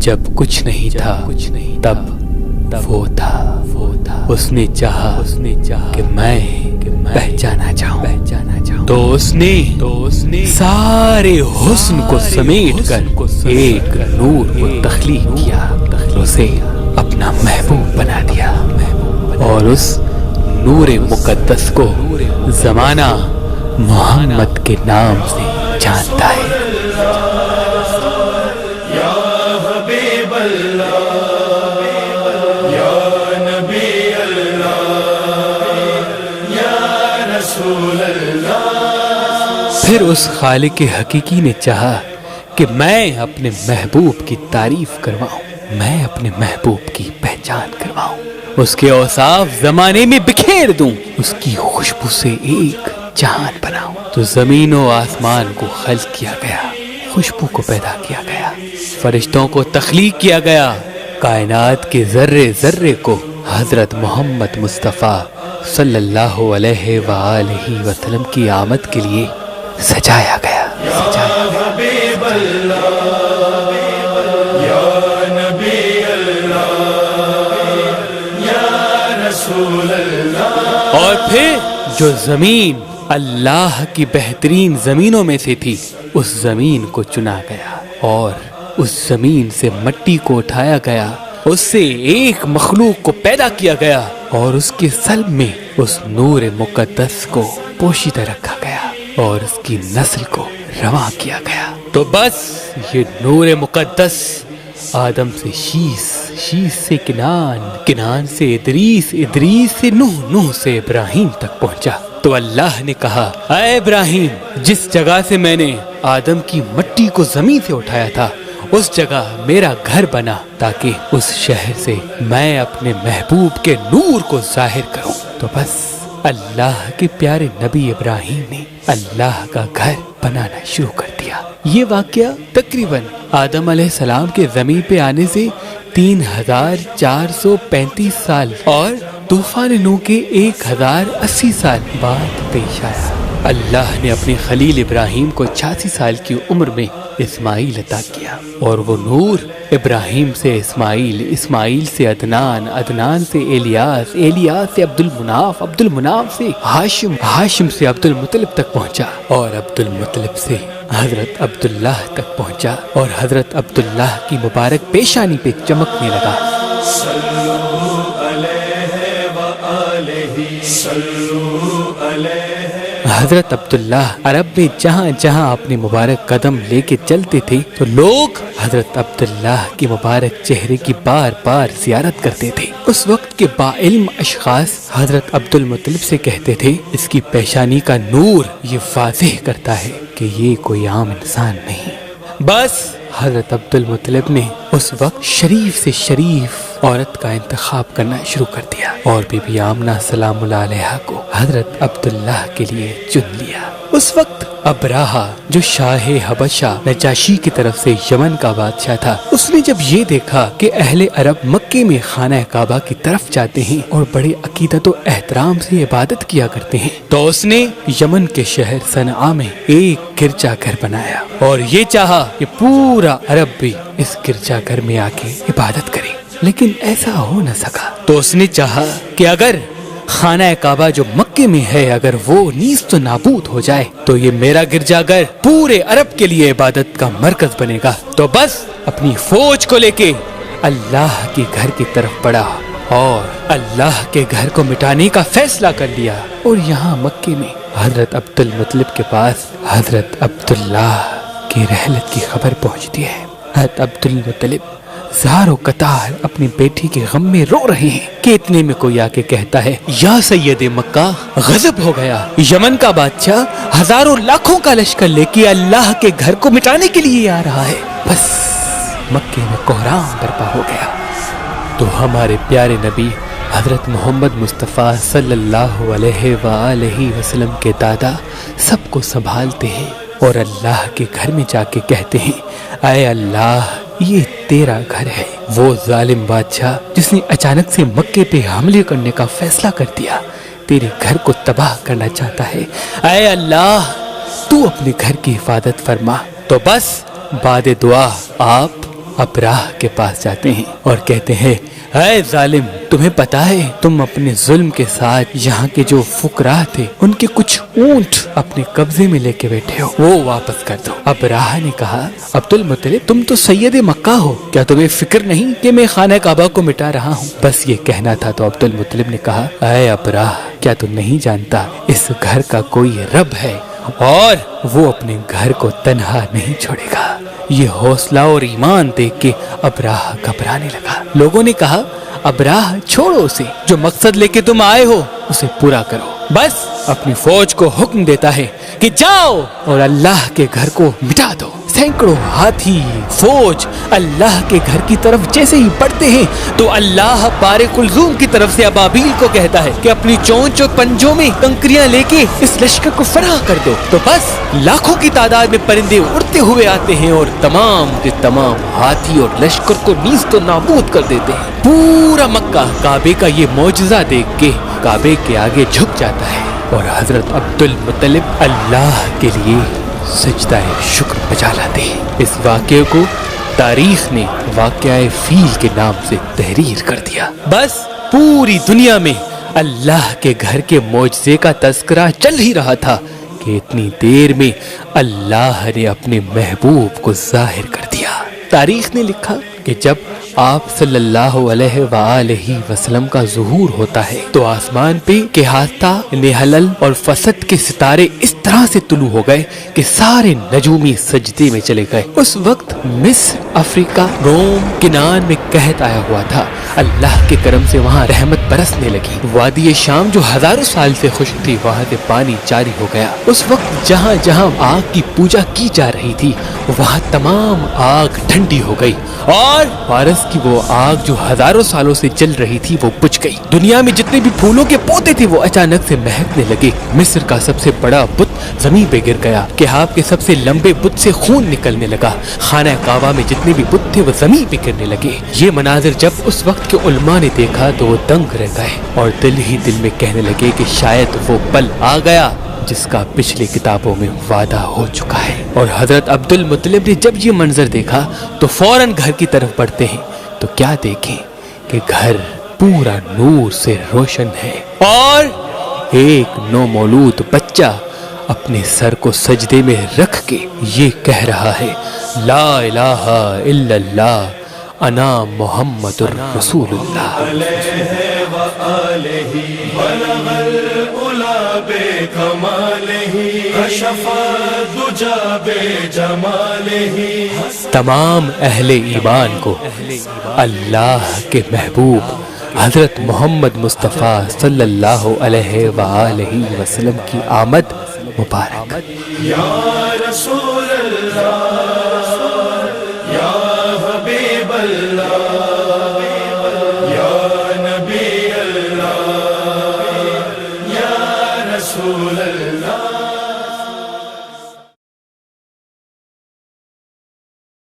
जब कुछ नहीं था तब वो था। उसने चाहा कि मैं पहचाना चाहूं, तो उसने सारे हुस्न को समेट कर एक नूर को तख्लीक किया, उसे अपना महबूब बना दिया। और उस नूर मुकद्दस को जमाना मोहम्मद के नाम से जानता है। फिर उस खालिक हकीकी ने चाहा कि मैं अपने महबूब की तारीफ करवाऊं, मैं अपने महबूब की पहचान करवाऊं, उसके औसाफ जमाने में बिखेर दूं, उसकी खुशबू से एक जहान बनाऊं। तो जमीन और आसमान को खल्क किया गया, खुशबू को पैदा किया गया, फरिश्तों को तख्लीक किया गया, कायनात के जर्रे जर्रे को हजरत मोहम्मद मुस्तफ़ा सल्लल्लाहु अलैहि वसल्लम की आमद के लिए सजाया गया। और फिर जो जमीन अल्लाह की बेहतरीन जमीनों में से थी, उस जमीन को चुना गया और उस जमीन से मिट्टी को उठाया गया, उससे एक मखलूक को पैदा किया गया और उसके सल्ब में उस नूर मुकद्दस को पोशीदा रखा गया और उसकी नस्ल को रवां किया गया। तो बस ये नूर मुकद्दस आदम से शीस, शीस से किनान, किनान से इदरीस, इदरीस से नूह, नूह से इब्राहिम तक पहुंचा। तो अल्लाह ने कहा, ऐ इब्राहिम, जिस जगह से मैंने आदम की मिट्टी को जमीन से उठाया था, उस जगह मेरा घर बना ताकि उस शहर से मैं अपने महबूब के नूर को जाहिर करूं। तो बस अल्लाह के प्यारे नबी इब्राहिम ने अल्लाह का घर बनाना शुरू कर दिया। ये वाकया तकरीबन आदम अलैहिस्सलाम के ज़मीन पे आने से 3435 साल और तूफान नूह के 1080 साल बाद पेश आया। अल्लाह ने अपने खलील इब्राहिम को 86 साल की उम्र में इस्माइल अता किया और वो नूर इब्राहिम से इस्माइल, इस्माइल से अदनान, अदनान से एलियास, एलियास से अब्दुल मुनाफ, अब्दुल मुनाफ से हाशिम, हाशिम से अब्दुल मुत्तलिब तक पहुंचा और अब्दुल मुत्तलिब से हजरत अब्दुल्लाह तक पहुंचा और हजरत अब्दुल्लाह की मुबारक पेशानी पे चमकने लगा। हजरत अब्दुल्लाह अरब में जहाँ जहाँ अपने मुबारक कदम लेके चलते थे तो लोग हजरत अब्दुल्लाह के मुबारक चेहरे की बार बार जियारत करते थे। उस वक्त के बाइल्म अशखास हजरत अब्दुल मुत्तलिब से कहते थे, इसकी पेशानी का नूर ये वाज़ेह करता है कि ये कोई आम इंसान नहीं। बस हजरत अब्दुल मुत्तलिब ने उस वक्त शरीफ से शरीफ औरत का इंतखाब करना शुरू कर दिया और बीबी आमना सलामुल्लाह अलैहा को हजरत अब्दुल्लाह के लिए चुन लिया। उस वक्त अबराहा जो शाह हबशा नजाशी की तरफ से यमन का बादशाह था, उसने जब ये देखा कि अहले अरब मक्के में खाना काबा की तरफ जाते हैं और बड़े अकीदत और एहतराम से इबादत किया करते हैं, तो उसने यमन के शहर सनआ में एक गिरजाघर बनाया और ये चाहा कि पूरा अरब भी इस गिरजाघर में आके इबादत करे। लेकिन ऐसा हो न सका। तो उसने चाहा कि अगर खाना काबा जो मक्के में है अगर वो नीस्त तो नाबूद हो जाए तो ये मेरा गिरजाघर पूरे अरब के लिए इबादत का मरकज बनेगा। तो बस अपनी फौज को लेके अल्लाह के घर की तरफ बढ़ा और अल्लाह के घर को मिटाने का फैसला कर लिया। और यहाँ मक्के में हजरत अब्दुल मुत्तलिब के पास हजरत अब्दुल्लाह की रहलत की खबर पहुँचती है। हजरत अब्दुल मुत्तलिब ज़ारो कतार अपनी बेटी के गम में रो रहे हैं कि इतने में कोई आके कहता है, या सैयद मक्का, गजब हो गया, यमन का बादशाह हजारों लाखों का लश्कर लेके अल्लाह के घर को मिटाने के लिए आ रहा है। बस मक्के में कोहराम बर्पा हो गया। तो हमारे प्यारे नबी हजरत मोहम्मद मुस्तफ़ा सल्लल्लाहु अलैहि वसल्लम के दादा सबको संभालते हैं और अल्लाह के घर में जाके कहते हैं, ऐ अल्लाह, ये तेरा घर है। वो जालिम बादशाह जिसने अचानक से मक्के पे हमले करने का फैसला कर दिया, तेरे घर को तबाह करना चाहता है। ऐ अल्लाह, तू अपने घर की हिफाजत फरमा। तो बस बाद दुआ आप ابراہ کے پاس جاتے ہیں اور کہتے ہیں اے ظالم، تمہیں پتا ہے تم اپنے ظلم کے ساتھ یہاں کے جو فقراء تھے ان کے کچھ اونٹ اپنے قبضے میں لے کے بیٹھے ہو، وہ واپس کر دو۔ ابراہ نے کہا عبد المطلب تم تو سید مکہ ہو، کیا تمہیں فکر نہیں کہ میں خانہ کعبہ کو مٹا رہا ہوں؟ بس یہ کہنا تھا تو عبد المطلب نے کہا اے ابراہ، کیا تو نہیں جانتا اس گھر کا کوئی رب ہے اور وہ اپنے گھر کو تنہا نہیں چھوڑے گا۔ یہ حوصلہ اور ایمان دیکھ کے ابراہ گھبرانے لگا۔ لوگوں نے کہا ابراہ چھوڑو اسے، جو مقصد لے کے تم آئے ہو اسے پورا کرو۔ بس اپنی فوج کو حکم دیتا ہے کہ جاؤ اور اللہ کے گھر کو مٹا دو۔ سینکڑوں ہاتھی فوج اللہ کے گھر کی طرف جیسے ہی بڑھتے ہیں تو اللہ بارے کلزوم کی طرف سے ابابیل کو کہتا ہے کہ اپنی چونچ اور پنجوں میں کنکریاں لے کے اس لشکر کو فرا کر دو۔ تو بس لاکھوں کی تعداد میں پرندے اڑتے ہوئے آتے ہیں اور تمام کے تمام ہاتھی اور لشکر کو نیست و نابود کر دیتے ہیں۔ پورا مکہ کعبے کا یہ معجزہ دیکھ کے کعبے کے آگے جھک جاتا ہے اور حضرت عبد المطلب اللہ کے لیے سجدہ شکر بجا لاتے ہیں۔ اس واقعے کو تاریخ نے واقعہ فیل کے نام سے تحریر کر دیا۔ بس پوری دنیا میں اللہ کے گھر کے معجزے کا تذکرہ چل ہی رہا تھا کہ اتنی دیر میں اللہ نے اپنے محبوب کو ظاہر کر دیا۔ تاریخ نے لکھا کہ جب آپ صلی اللہ علیہ وآلہ وسلم کا ظہور ہوتا ہے تو آسمان پہ کہاتا، نہلل اور فسد کے ستارے اس طرح سے طلوع ہو گئے کہ سارے نجومی سجدے میں چلے گئے۔ اس وقت مصر، افریقہ، روم، کنان میں قحط آیا ہوا تھا۔ اللہ کے کرم سے وہاں رحمت برسنے لگی۔ وادی شام جو ہزاروں سال سے خشک تھی وہاں سے پانی جاری ہو گیا۔ اس وقت جہاں جہاں آگ کی پوجا کی جا رہی تھی وہاں تمام آگ ٹھنڈی ہو گئی اور فارس کی وہ آگ جو ہزاروں سالوں سے جل رہی تھی وہ بجھ گئی۔ دنیا میں جتنے بھی پھولوں کے پودے تھے وہ اچانک سے مہکنے لگے۔ مصر کا سب سے بڑا بت زمین پہ گر گیا۔ کہاف کے سب سے لمبے بت سے خون نکلنے لگا۔ خانہ کعبہ میں جتنے بھی بت تھے وہ زمین پہ گرنے لگے۔ یہ مناظر جب اس وقت کے علماء نے دیکھا تو وہ دنگ رہ گئے اور دل ہی دل میں کہنے لگے کہ شاید وہ پل آ گیا جس کا پچھلی کتابوں میں وعدہ ہو چکا ہے۔ اور حضرت عبد المطلب نے جب یہ منظر دیکھا تو فوراً گھر کی طرف بڑھتے ہیں تو کیا دیکھیں کہ گھر پورا نور سے روشن ہے اور ایک نومولود بچہ اپنے سر کو سجدے میں رکھ کے یہ کہہ رہا ہے لا الہ الا اللہ انا محمد رسول اللہ۔ تمام اہل ایمان کو اللہ کے محبوب حضرت محمد مصطفیٰ صلی اللہ علیہ وآلہ وسلم کی آمد مبارک۔ یا رسول اللہ، یا حبیب اللہ، یا نبی اللہ، یا رسول اللہ۔